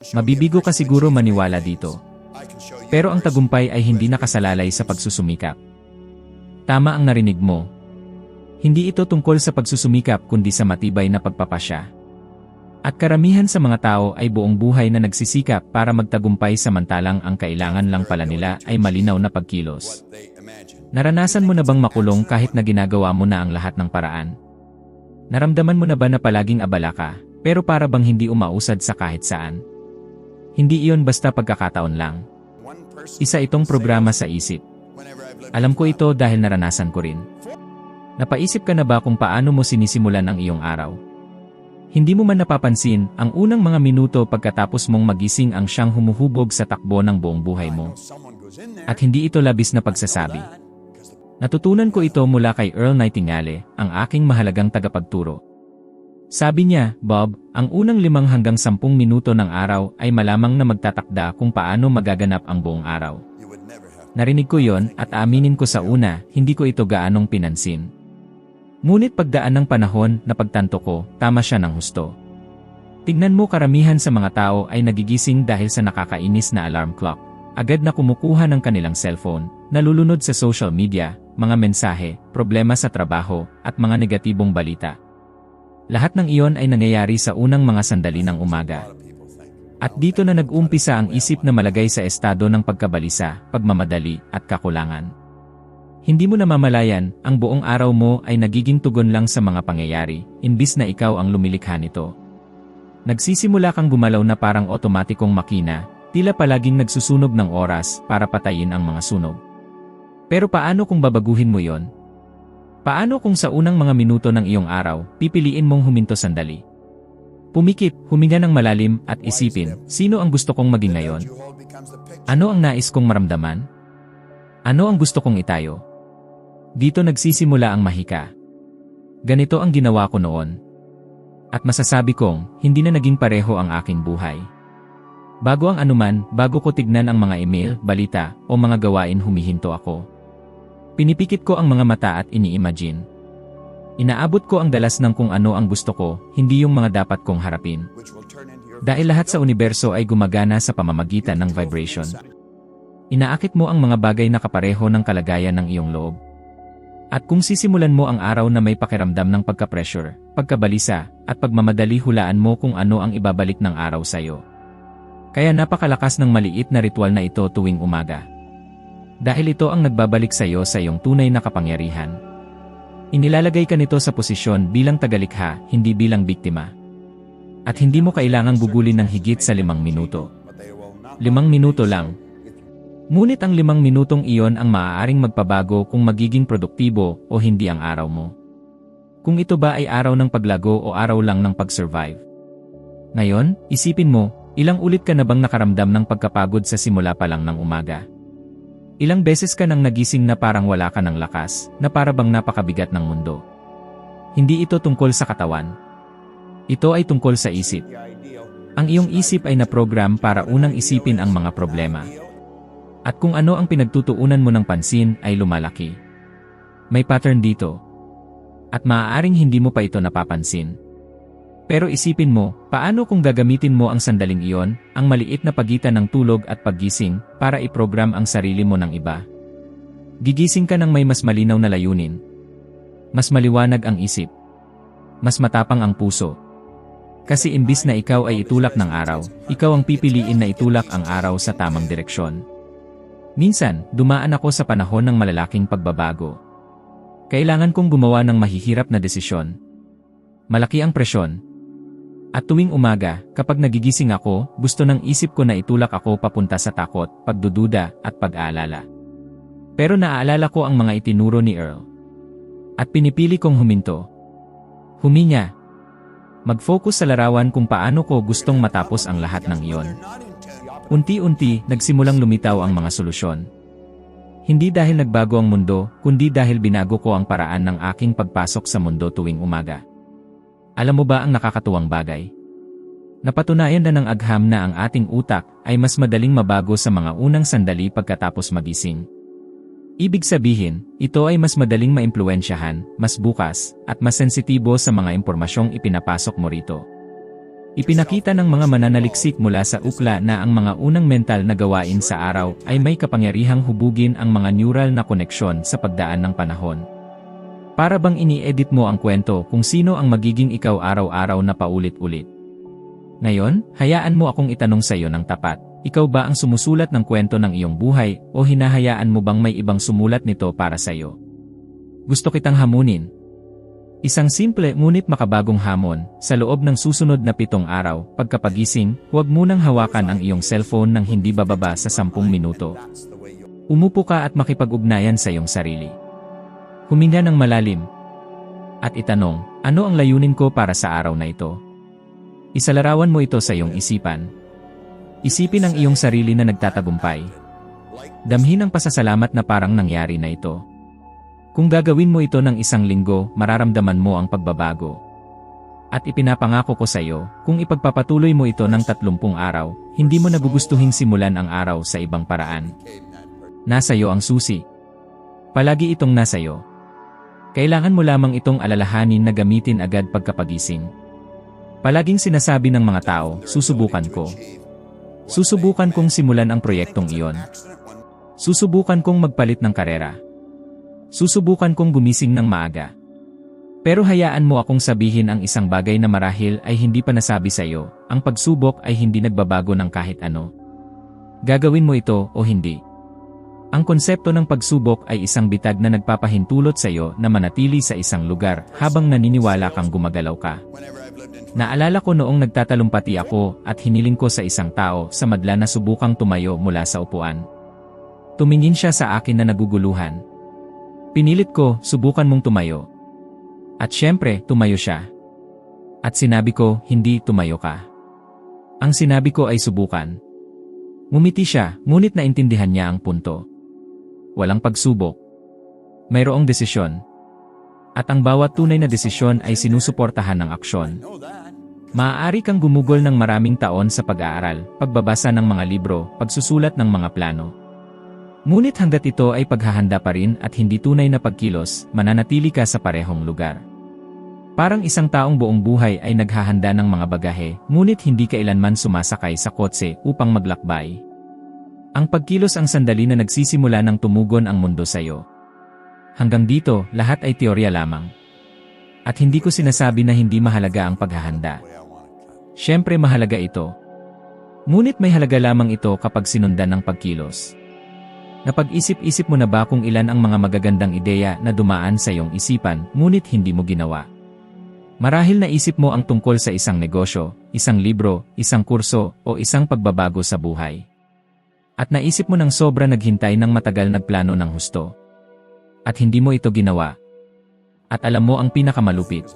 Mabibigo ka siguro maniwala dito. Pero ang tagumpay ay hindi nakasalalay sa pagsusumikap. Tama ang narinig mo. Hindi ito tungkol sa pagsusumikap kundi sa matibay na pagpapasya. At karamihan sa mga tao ay buong buhay na nagsisikap para magtagumpay samantalang ang kailangan lang pala nila ay malinaw na pagkilos. Naranasan mo na bang makulong kahit na ginagawa mo na ang lahat ng paraan? Naramdaman mo na ba na palaging abala ka, pero para bang hindi umausad sa kahit saan? Hindi iyon basta pagkakataon lang. Isa itong programa sa isip. Alam ko ito dahil naranasan ko rin. Napaisip ka na ba kung paano mo sinisimulan ang iyong araw? Hindi mo man napapansin, ang unang mga minuto pagkatapos mong magising ang siyang humuhubog sa takbo ng buong buhay mo. At hindi ito labis na pagsasabi. Natutunan ko ito mula kay Earl Nightingale, ang aking mahalagang tagapagturo. Sabi niya, Bob, ang unang 5 hanggang 10 minuto ng araw ay malamang na magtatakda kung paano magaganap ang buong araw. Narinig ko yon at aminin ko sa una, hindi ko ito gaanong pinansin. Ngunit pagdaan ng panahon, napagtanto ko, tama siya ng husto. Tignan mo, karamihan sa mga tao ay nagigising dahil sa nakakainis na alarm clock. Agad na kumukuha ng kanilang cellphone, nalulunod sa social media, mga mensahe, problema sa trabaho, at mga negatibong balita. Lahat ng iyon ay nangyayari sa unang mga sandali ng umaga. At dito na nag-umpisa ang isip na malagay sa estado ng pagkabalisa, pagmamadali, at kakulangan. Hindi mo namamalayan, ang buong araw mo ay nagiging tugon lang sa mga pangyayari, imbis na ikaw ang lumilikha nito. Nagsisimula kang gumalaw na parang otomatikong makina, tila palaging nagsusunog ng oras para patayin ang mga sunog. Pero paano kung babaguhin mo yon? Paano kung sa unang mga minuto ng iyong araw, pipiliin mong huminto sandali? Pumikit, huminga ng malalim, at isipin, sino ang gusto kong maging ngayon? Ano ang nais kong maramdaman? Ano ang gusto kong itayo? Dito nagsisimula ang mahika. Ganito ang ginawa ko noon. At masasabi kong, hindi na naging pareho ang aking buhay. Bago ang anuman, bago ko tignan ang mga email, balita, o mga gawain, humihinto ako. Pinipikit ko ang mga mata at ini-imagine. Inaabot ko ang dalas ng kung ano ang gusto ko, hindi yung mga dapat kong harapin. Dahil lahat sa universo ay gumagana sa pamamagitan ng vibration. Inaakit mo ang mga bagay na kapareho ng kalagayan ng iyong loob. At kung sisimulan mo ang araw na may pakiramdam ng pagka-pressure, pagkabalisa, at pagmamadali, hulaan mo kung ano ang ibabalik ng araw sa iyo. Kaya napakalakas ng maliit na ritual na ito tuwing umaga. Dahil ito ang nagbabalik sa iyo sa iyong tunay na kapangyarihan. Inilalagay ka nito sa posisyon bilang tagalikha, hindi bilang biktima. At hindi mo kailangang bugulin ng higit sa 5 minuto. 5 minuto lang. Ngunit ang 5 minutong iyon ang maaaring magpabago kung magiging produktibo o hindi ang araw mo. Kung ito ba ay araw ng paglago o araw lang ng pag-survive. Ngayon, isipin mo, ilang ulit ka na bang nakaramdam ng pagkapagod sa simula pa lang ng umaga? Ilang beses ka nang nagising na parang wala ka ng lakas, na para bang napakabigat ng mundo? Hindi ito tungkol sa katawan. Ito ay tungkol sa isip. Ang iyong isip ay naprogram para unang isipin ang mga problema. At kung ano ang pinagtutuunan mo ng pansin ay lumalaki. May pattern dito. At maaaring hindi mo pa ito napapansin. Pero isipin mo, paano kung gagamitin mo ang sandaling iyon, ang maliit na pagitan ng tulog at paggising, para iprogram ang sarili mo ng iba? Gigising ka ng may mas malinaw na layunin. Mas maliwanag ang isip. Mas matapang ang puso. Kasi imbis na ikaw ay itulak ng araw, ikaw ang pipiliin na itulak ang araw sa tamang direksyon. Minsan, dumaan ako sa panahon ng malalaking pagbabago. Kailangan kong gumawa ng mahihirap na desisyon. Malaki ang presyon. At tuwing umaga, kapag nagigising ako, gusto ng isip ko na itulak ako papunta sa takot, pagdududa, at pag-aalala. Pero naaalala ko ang mga itinuro ni Earl. At pinipili kong huminto. Huminga. Mag-focus sa larawan kung paano ko gustong matapos ang lahat ng iyon. Unti-unti, nagsimulang lumitaw ang mga solusyon. Hindi dahil nagbago ang mundo, kundi dahil binago ko ang paraan ng aking pagpasok sa mundo tuwing umaga. Alam mo ba ang nakakatuwang bagay? Napatunayan na ng agham na ang ating utak ay mas madaling mabago sa mga unang sandali pagkatapos magising. Ibig sabihin, ito ay mas madaling maimpluwensyahan, mas bukas, at mas sensitibo sa mga impormasyong ipinapasok mo rito. Ipinakita ng mga mananaliksik mula sa ukla na ang mga unang mental na gawain sa araw ay may kapangyarihang hubugin ang mga neural na koneksyon sa pagdaan ng panahon. Para bang ini-edit mo ang kwento kung sino ang magiging ikaw araw-araw na paulit-ulit. Ngayon, hayaan mo akong itanong sa iyo ng tapat. Ikaw ba ang sumusulat ng kwento ng iyong buhay o hinahayaan mo bang may ibang sumulat nito para sa iyo? Gusto kitang hamunin. Isang simple ngunit makabagong hamon, sa loob ng susunod na 7 araw, pagkapagising, huwag munang hawakan ang iyong cellphone ng hindi bababa sa 10 minuto. Umupo ka at makipag-ugnayan sa iyong sarili. Huminga ng malalim. At itanong, ano ang layunin ko para sa araw na ito? Isalarawan mo ito sa iyong isipan. Isipin ang iyong sarili na nagtatagumpay. Damhin ang pasasalamat na parang nangyari na ito. Kung gagawin mo ito ng 1 linggo, mararamdaman mo ang pagbabago. At ipinapangako ko sa iyo, kung ipagpapatuloy mo ito ng 30 araw, hindi mo nagugustuhin simulan ang araw sa ibang paraan. Nasa iyo ang susi. Palagi itong nasa iyo. Kailangan mo lamang itong alalahanin na gamitin agad pagkapagising. Palaging sinasabi ng mga tao, susubukan ko. Susubukan kong simulan ang proyektong iyon. Susubukan kong magpalit ng karera. Susubukan kong gumising ng maaga. Pero hayaan mo akong sabihin ang isang bagay na marahil ay hindi pa nasabi sa iyo, ang pagsubok ay hindi nagbabago ng kahit ano. Gagawin mo ito o hindi. Ang konsepto ng pagsubok ay isang bitag na nagpapahintulot sa iyo na manatili sa isang lugar habang naniniwala kang gumagalaw ka. Naalala ko noong nagtatalumpati ako at hiniling ko sa isang tao sa madla na subukang tumayo mula sa upuan. Tumingin siya sa akin na naguguluhan. Pinilit ko, subukan mong tumayo. At syempre, tumayo siya. At sinabi ko, hindi, tumayo ka. Ang sinabi ko ay subukan. Ngumiti siya, ngunit naintindihan niya ang punto. Walang pagsubok. Mayroong desisyon. At ang bawat tunay na desisyon ay sinusuportahan ng aksyon. Maaari kang gumugol ng maraming taon sa pag-aaral, pagbabasa ng mga libro, pagsusulat ng mga plano. Ngunit hanggat ito ay paghahanda pa rin at hindi tunay na pagkilos, mananatili ka sa parehong lugar. Parang isang taong buong buhay ay naghahanda ng mga bagahe, ngunit hindi kailanman sumasakay sa kotse upang maglakbay. Ang pagkilos ang sandali na nagsisimula ng tumugon ang mundo sa iyo. Hanggang dito, lahat ay teorya lamang. At hindi ko sinasabi na hindi mahalaga ang paghahanda. Siyempre mahalaga ito. Ngunit may halaga lamang ito kapag sinundan ng pagkilos. Napag-isip-isip mo na ba kung ilan ang mga magagandang ideya na dumaan sa iyong isipan, ngunit hindi mo ginawa? Marahil naisip mo ang tungkol sa isang negosyo, isang libro, isang kurso, o isang pagbabago sa buhay. At naisip mo ng sobra naghintay ng matagal nagplano ng husto. At hindi mo ito ginawa. At alam mo ang pinakamalupit.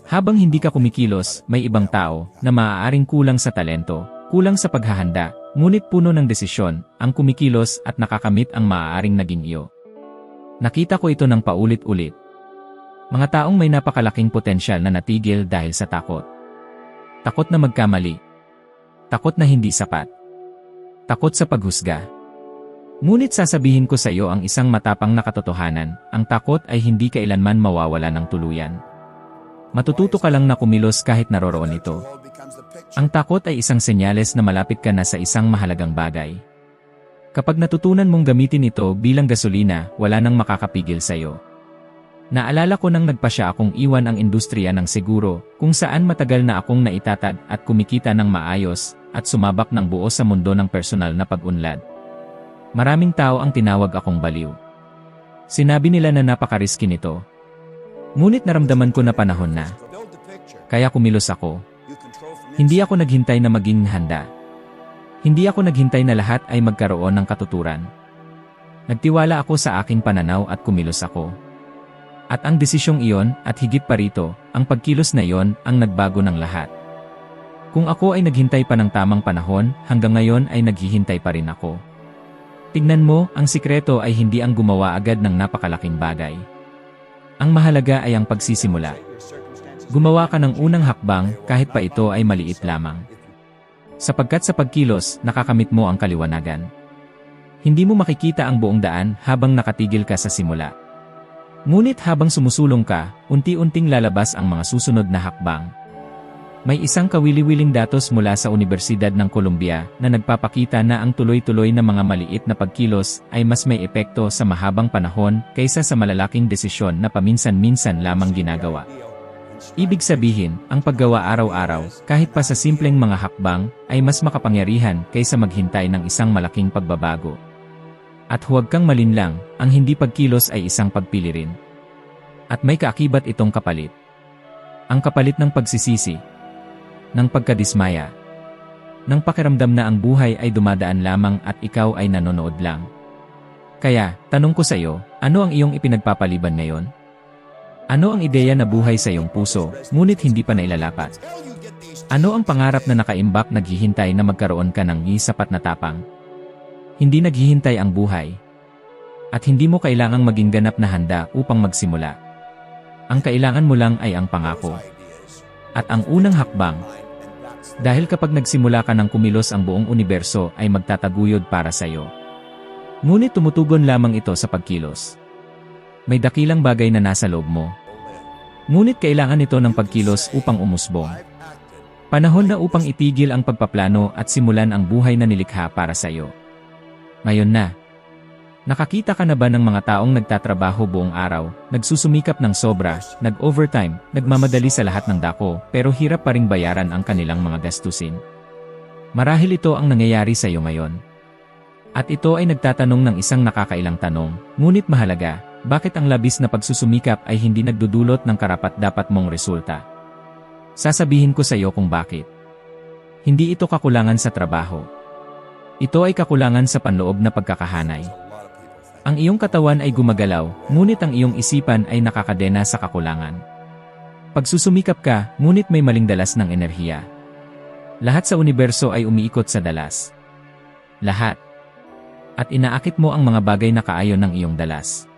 Habang hindi ka kumikilos, may ibang tao na maaaring kulang sa talento, kulang sa paghahanda, ngunit puno ng desisyon, ang kumikilos at nakakamit ang maaaring naging iyo. Nakita ko ito ng paulit-ulit. Mga taong may napakalaking potensyal na natigil dahil sa takot. Takot na magkamali. Takot na hindi sapat. Takot sa paghusga. Ngunit sasabihin ko sa iyo ang isang matapang na katotohanan, ang takot ay hindi kailanman mawawala ng tuluyan. Matututo ka lang na kumilos kahit naroroon ito. Ang takot ay isang senyales na malapit ka na sa isang mahalagang bagay. Kapag natutunan mong gamitin ito bilang gasolina, wala nang makakapigil sa iyo. Naalala ko nang nagpasya akong iwan ang industriya ng seguro, kung saan matagal na akong naitatag at kumikita ng maayos, at sumabak ng buo sa mundo ng personal na pag-unlad. Maraming tao ang tinawag akong baliw. Sinabi nila na napaka-risky nito. Ngunit naramdaman ko na panahon na. Kaya kumilos ako. Hindi ako naghintay na maging handa. Hindi ako naghintay na lahat ay magkaroon ng katuturan. Nagtiwala ako sa aking pananaw at kumilos ako. At ang desisyong iyon, at higit pa rito, ang pagkilos na iyon, ang nagbago ng lahat. Kung ako ay naghintay pa ng tamang panahon, hanggang ngayon ay naghihintay pa rin ako. Tignan mo, ang sikreto ay hindi ang gumawa agad ng napakalaking bagay. Ang mahalaga ay ang pagsisimula. Gumawa ka ng unang hakbang kahit pa ito ay maliit lamang. Sapagkat sa pagkilos, nakakamit mo ang kaliwanagan. Hindi mo makikita ang buong daan habang nakatigil ka sa simula. Ngunit habang sumusulong ka, unti-unting lalabas ang mga susunod na hakbang. May isang kawili-wiling datos mula sa Unibersidad ng Columbia na nagpapakita na ang tuloy-tuloy na mga maliit na pagkilos ay mas may epekto sa mahabang panahon kaysa sa malalaking desisyon na paminsan-minsan lamang ginagawa. Ibig sabihin, ang paggawa araw-araw, kahit pa sa simpleng mga hakbang, ay mas makapangyarihan kaysa maghintay ng isang malaking pagbabago. At huwag kang malinlang, ang hindi pagkilos ay isang pagpili rin. At may kaakibat itong kapalit. Ang kapalit ng pagsisisi, ng pagkadismaya, ng pakiramdam na ang buhay ay dumadaan lamang at ikaw ay nanonood lang. Kaya, tanong ko sa iyo, ano ang iyong ipinagpapaliban ngayon? Ano ang ideya na buhay sa iyong puso, ngunit hindi pa nailalapat? Ano ang pangarap na nakaimbak naghihintay na magkaroon ka ng sapat na tapang? Hindi naghihintay ang buhay. At hindi mo kailangang maging ganap na handa upang magsimula. Ang kailangan mo lang ay ang pangako. At ang unang hakbang. Dahil kapag nagsimula ka ng kumilos ang buong universo ay magtataguyod para sa iyo. Ngunit tumutugon lamang ito sa pagkilos. May dakilang bagay na nasa loob mo. Ngunit kailangan ito ng pagkilos upang umusbong. Panahon na upang itigil ang pagpaplano at simulan ang buhay na nilikha para sa iyo. Ngayon na. Nakakita ka na ba ng mga taong nagtatrabaho buong araw, nagsusumikap ng sobra, nag-overtime, nagmamadali sa lahat ng dako, pero hirap pa ring bayaran ang kanilang mga gastusin? Marahil ito ang nangyayari sa iyo ngayon. At ito ay nagtatanong ng isang nakakailang tanong, ngunit mahalaga, bakit ang labis na pagsusumikap ay hindi nagdudulot ng karapat-dapat mong resulta? Sasabihin ko sa iyo kung bakit. Hindi ito kakulangan sa trabaho. Ito ay kakulangan sa panloob na pagkakahanay. Ang iyong katawan ay gumagalaw, ngunit ang iyong isipan ay nakakadena sa kakulangan. Pagsusumikap ka, ngunit may maling dalas ng enerhiya. Lahat sa universo ay umiikot sa dalas. Lahat. At inaakit mo ang mga bagay na kaayon ng iyong dalas.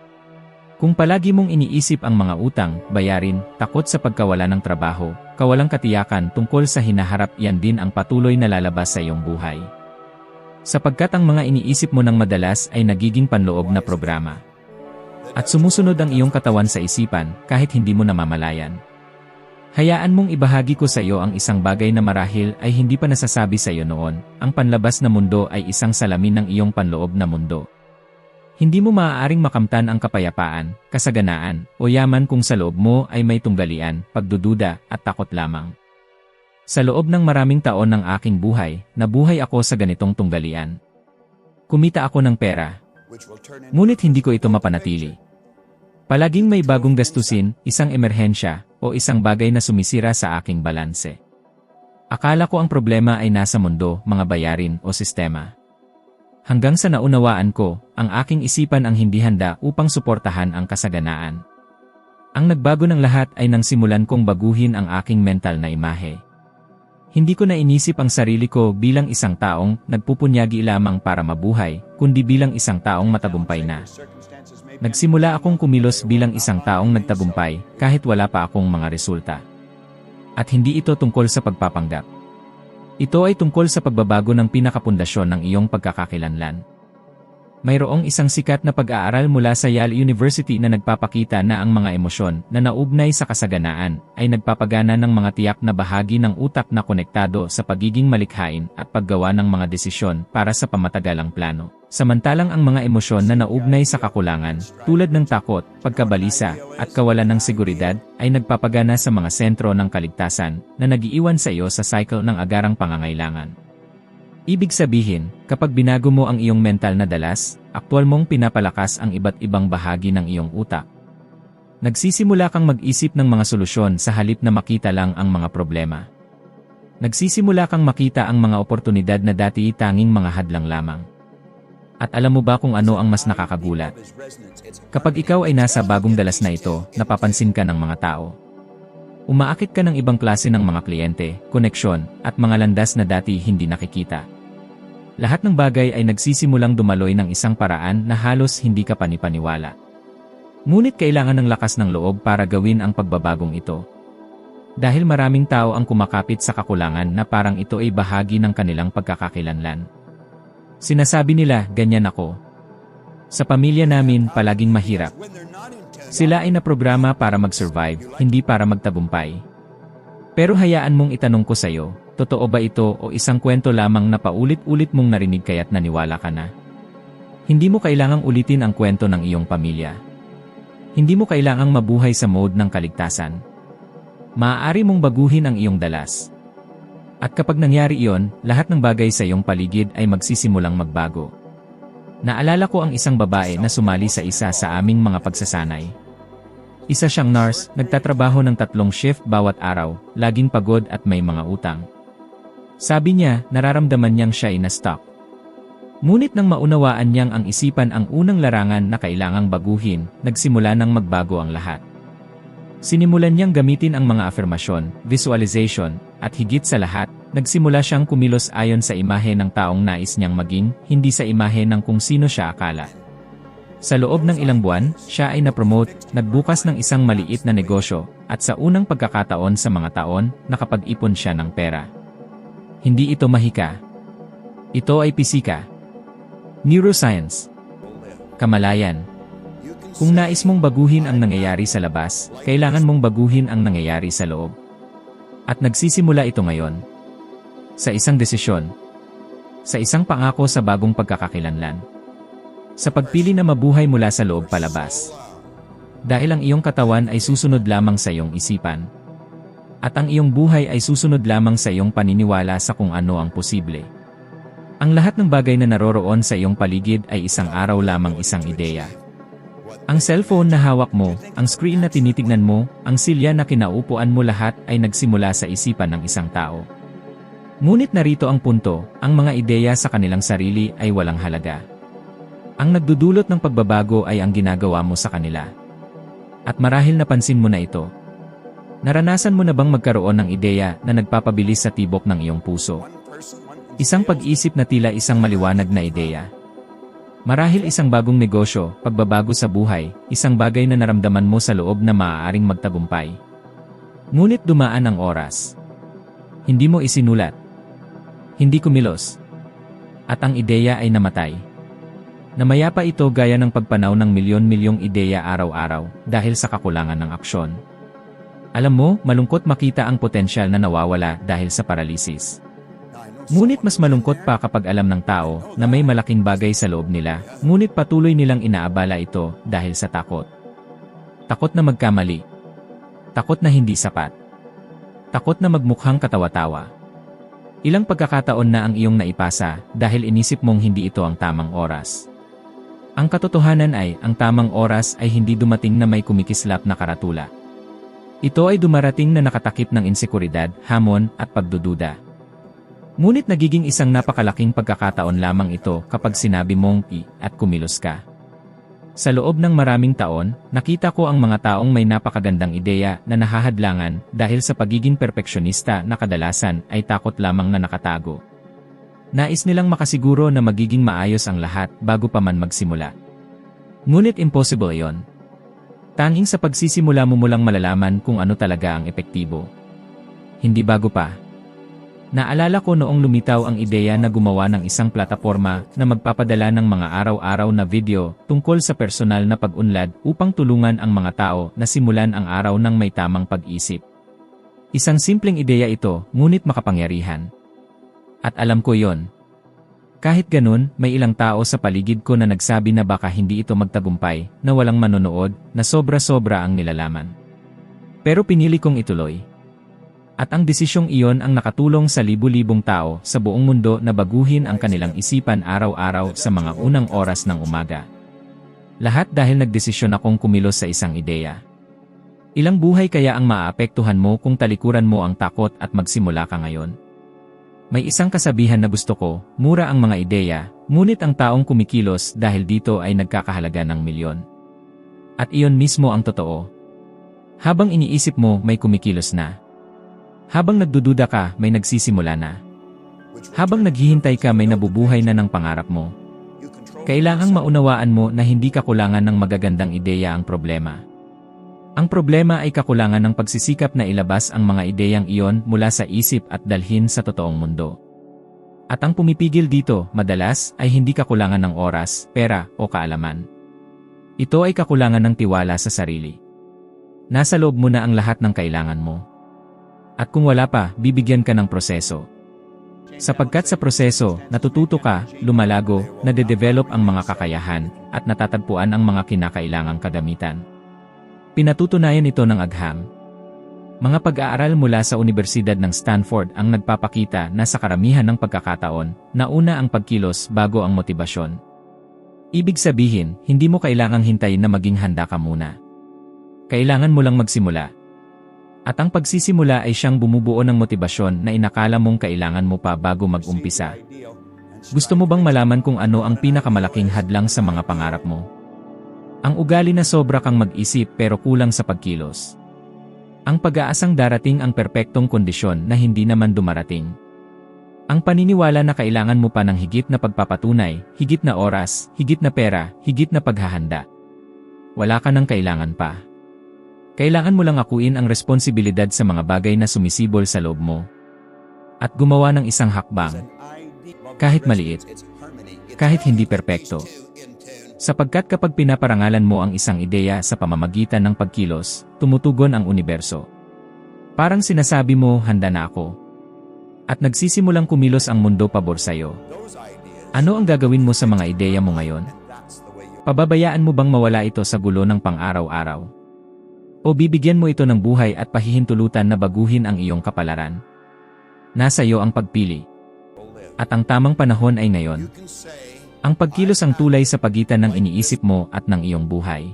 Kung palagi mong iniisip ang mga utang, bayarin, takot sa pagkawala ng trabaho, kawalang katiyakan tungkol sa hinaharap, yan din ang patuloy na lalabas sa iyong buhay. Sapagkat ang mga iniisip mo ng madalas ay nagiging panloob na programa. At sumusunod ang iyong katawan sa isipan kahit hindi mo namamalayan. Hayaan mong ibahagi ko sa iyo ang isang bagay na marahil ay hindi pa nasasabi sa iyo noon, ang panlabas na mundo ay isang salamin ng iyong panloob na mundo. Hindi mo maaaring makamtan ang kapayapaan, kasaganaan, o yaman kung sa loob mo ay may tunggalian, pagdududa, at takot lamang. Sa loob ng maraming taon ng aking buhay, nabuhay ako sa ganitong tunggalian. Kumita ako ng pera. Ngunit hindi ko ito mapanatili. Palaging may bagong gastusin, isang emerhensya, o isang bagay na sumisira sa aking balanse. Akala ko ang problema ay nasa mundo, mga bayarin, o sistema. Hanggang sa naunawaan ko, ang aking isipan ang hindi handa upang suportahan ang kasaganaan. Ang nagbago ng lahat ay nang simulan kong baguhin ang aking mental na imahe. Hindi ko na inisip ang sarili ko bilang isang taong nagpupunyagi lamang para mabuhay, kundi bilang isang taong matagumpay na. Nagsimula akong kumilos bilang isang taong nagtagumpay kahit wala pa akong mga resulta. At hindi ito tungkol sa pagpapanggap. Ito ay tungkol sa pagbabago ng pinakapundasyon ng iyong pagkakakilanlan. Mayroong isang sikat na pag-aaral mula sa Yale University na nagpapakita na ang mga emosyon na nauugnay sa kasaganaan ay nagpapagana ng mga tiyak na bahagi ng utak na konektado sa pagiging malikhain at paggawa ng mga desisyon para sa pamatagalang plano. Samantalang ang mga emosyon na nauugnay sa kakulangan, tulad ng takot, pagkabalisa, at kawalan ng seguridad, ay nagpapagana sa mga sentro ng kaligtasan na nagiiwan sa iyo sa cycle ng agarang pangangailangan. Ibig sabihin, kapag binago mo ang iyong mental na dalas, aktwal mong pinapalakas ang iba't ibang bahagi ng iyong utak. Nagsisimula kang mag-isip ng mga solusyon sa halip na makita lang ang mga problema. Nagsisimula kang makita ang mga oportunidad na dati tanging mga hadlang lamang. At alam mo ba kung ano ang mas nakakagulat? Kapag ikaw ay nasa bagong dalas na ito, napapansin ka ng mga tao. Umaakit ka ng ibang klase ng mga kliyente, koneksyon, at mga landas na dati hindi nakikita. Lahat ng bagay ay nagsisimulang dumaloy ng isang paraan na halos hindi ka panipaniwala. Ngunit kailangan ng lakas ng loob para gawin ang pagbabagong ito. Dahil maraming tao ang kumakapit sa kakulangan na parang ito ay bahagi ng kanilang pagkakakilanlan. Sinasabi nila, ganyan ako. Sa pamilya namin, palaging mahirap. Sila ay naprograma para mag-survive, hindi para magtagumpay. Pero hayaan mong itanong ko sa'yo, totoo ba ito o isang kwento lamang na paulit-ulit mong narinig kaya't naniwala ka na? Hindi mo kailangang ulitin ang kwento ng iyong pamilya. Hindi mo kailangang mabuhay sa mode ng kaligtasan. Maaari mong baguhin ang iyong dalas. At kapag nangyari iyon, lahat ng bagay sa iyong paligid ay magsisimulang magbago. Naalala ko ang isang babae na sumali sa isa sa aming mga pagsasanay. Isa siyang nurse, nagtatrabaho ng 3 shift bawat araw, laging pagod at may mga utang. Sabi niya, nararamdaman niyang siya ay na-stuck. Ngunit nang maunawaan niyang ang isipan ang unang larangan na kailangang baguhin, nagsimula nang magbago ang lahat. Sinimulan niyang gamitin ang mga afirmasyon, visualization, at higit sa lahat, nagsimula siyang kumilos ayon sa imahe ng taong nais niyang maging, hindi sa imahe ng kung sino siya akala. Sa loob ng ilang buwan, siya ay na-promote, nagbukas ng isang maliit na negosyo, at sa unang pagkakataon sa mga taon, nakapag-ipon siya ng pera. Hindi ito mahika. Ito ay pisika. Neuroscience. Kamalayan. Kung nais mong baguhin ang nangyayari sa labas, kailangan mong baguhin ang nangyayari sa loob. At nagsisimula ito ngayon. Sa isang desisyon. Sa isang pangako sa bagong pagkakakilanlan. Sa pagpili na mabuhay mula sa loob palabas. Dahil ang iyong katawan ay susunod lamang sa iyong isipan. At ang iyong buhay ay susunod lamang sa iyong paniniwala sa kung ano ang posible. Ang lahat ng bagay na naroroon sa iyong paligid ay isang araw lamang isang ideya. Ang cellphone na hawak mo, ang screen na tinitignan mo, ang silya na kinaupuan mo lahat ay nagsimula sa isipan ng isang tao. Ngunit narito ang punto, ang mga ideya sa kanilang sarili ay walang halaga. Ang nagdudulot ng pagbabago ay ang ginagawa mo sa kanila. At marahil napansin mo na ito. Naranasan mo na bang magkaroon ng ideya na nagpapabilis sa tibok ng iyong puso? Isang pag-isip na tila isang maliwanag na ideya. Marahil isang bagong negosyo, pagbabago sa buhay, isang bagay na naramdaman mo sa loob na maaaring magtagumpay. Ngunit dumaan ang oras. Hindi mo isinulat. Hindi kumilos. At ang ideya ay namatay. Namaya pa ito gaya ng pagpanaw ng milyon-milyong ideya araw-araw dahil sa kakulangan ng aksyon. Alam mo, malungkot makita ang potensyal na nawawala dahil sa paralisis. Ngunit mas malungkot pa kapag alam ng tao na may malaking bagay sa loob nila, ngunit patuloy nilang inaabala ito dahil sa takot. Takot na magkamali. Takot na hindi sapat. Takot na magmukhang katawa-tawa. Ilang pagkakataon na ang iyong naipasa dahil inisip mong hindi ito ang tamang oras. Ang katotohanan ay, ang tamang oras ay hindi dumating na may kumikislap na karatula. Ito ay dumarating na nakatakip ng insekuridad, hamon, at pagdududa. Ngunit nagiging isang napakalaking pagkakataon lamang ito kapag sinabi mong at kumilos ka. Sa loob ng maraming taon, nakita ko ang mga taong may napakagandang ideya na nahahadlangan dahil sa pagiging perpeksyonista na kadalasan ay takot lamang na nakatago. Nais nilang makasiguro na magiging maayos ang lahat bago pa man magsimula. Ngunit impossible iyon. Tanging sa pagsisimula mo mulang malalaman kung ano talaga ang epektibo. Hindi bago pa. Naalala ko noong lumitaw ang ideya na gumawa ng isang plataporma na magpapadala ng mga araw-araw na video tungkol sa personal na pag-unlad upang tulungan ang mga tao na simulan ang araw ng may tamang pag-isip. Isang simpleng ideya ito, ngunit makapangyarihan. At alam ko yon. Kahit ganun, may ilang tao sa paligid ko na nagsabi na baka hindi ito magtagumpay, na walang manonood, na sobra-sobra ang nilalaman. Pero pinili kong ituloy. At ang desisyong iyon ang nakatulong sa libu-libong tao sa buong mundo na baguhin ang kanilang isipan araw-araw sa mga unang oras ng umaga. Lahat dahil nagdesisyon akong kumilos sa isang ideya. Ilang buhay kaya ang maaapektuhan mo kung talikuran mo ang takot at magsimula ka ngayon? May isang kasabihan na gusto ko, mura ang mga ideya, ngunit ang taong kumikilos dahil dito ay nagkakahalaga ng milyon. At iyon mismo ang totoo. Habang iniisip mo may kumikilos na. Habang nagdududa ka, may nagsisimula na. Habang naghihintay ka, may nabubuhay na ng pangarap mo. Kailangang maunawaan mo na hindi kakulangan ng magagandang ideya ang problema. Ang problema ay kakulangan ng pagsisikap na ilabas ang mga ideyang iyon mula sa isip at dalhin sa totoong mundo. At ang pumipigil dito, madalas, ay hindi kakulangan ng oras, pera, o kaalaman. Ito ay kakulangan ng tiwala sa sarili. Nasa loob mo na ang lahat ng kailangan mo. At kung wala pa, bibigyan ka ng proseso. Sapagkat sa proseso, natututo ka, lumalago, nade-develop ang mga kakayahan, at natatagpuan ang mga kinakailangang kagamitan. Pinatutunayan ito ng agham. Mga pag-aaral mula sa Universidad ng Stanford ang nagpapakita na sa karamihan ng pagkakataon, nauna ang pagkilos bago ang motibasyon. Ibig sabihin, hindi mo kailangang hintayin na maging handa ka muna. Kailangan mo lang magsimula. At ang pagsisimula ay siyang bumubuo ng motibasyon na inakala mong kailangan mo pa bago mag-umpisa. Gusto mo bang malaman kung ano ang pinakamalaking hadlang sa mga pangarap mo? Ang ugali na sobra kang mag-isip pero kulang sa pagkilos. Ang pag-aasang darating ang perpektong kondisyon na hindi naman dumarating. Ang paniniwala na kailangan mo pa ng higit na pagpapatunay, higit na oras, higit na pera, higit na paghahanda. Wala ka nang kailangan pa. Kailangan mo lang akuin ang responsibilidad sa mga bagay na sumisibol sa loob mo. At gumawa ng isang hakbang. Kahit maliit. Kahit hindi perpekto. Sapagkat kapag pinaparangalan mo ang isang ideya sa pamamagitan ng pagkilos, tumutugon ang universo. Parang sinasabi mo, handa na ako. At nagsisimulang kumilos ang mundo pabor sa'yo. Ano ang gagawin mo sa mga ideya mo ngayon? Pababayaan mo bang mawala ito sa gulo ng pang-araw-araw? O bibigyan mo ito ng buhay at pahihintulutan na baguhin ang iyong kapalaran? Nasa iyo ang pagpili. At ang tamang panahon ay ngayon. Ang pagkilos ang tulay sa pagitan ng iniisip mo at ng iyong buhay.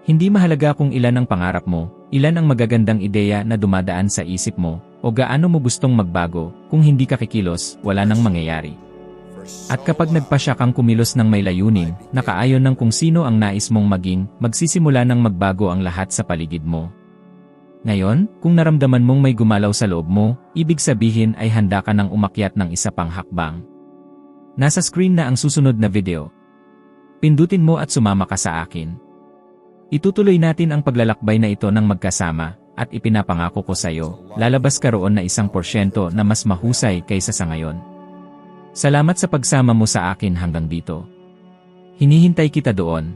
Hindi mahalaga kung ilan ang pangarap mo, ilan ang magagandang ideya na dumadaan sa isip mo, o gaano mo gustong magbago, kung hindi ka kikilos, wala nang mangyayari. At kapag nagpasya kang kumilos ng may layunin, nakaayon ng kung sino ang nais mong maging, magsisimula ng magbago ang lahat sa paligid mo. Ngayon, kung naramdaman mong may gumalaw sa loob mo, ibig sabihin ay handa ka ng umakyat ng isa pang hakbang. Nasa screen na ang susunod na video. Pindutin mo at sumama ka sa akin. Itutuloy natin ang paglalakbay na ito ng magkasama, at ipinapangako ko sa iyo, lalabas ka roon na 1% na mas mahusay kaysa sa ngayon. Salamat sa pagsama mo sa akin hanggang dito. Hinihintay kita doon.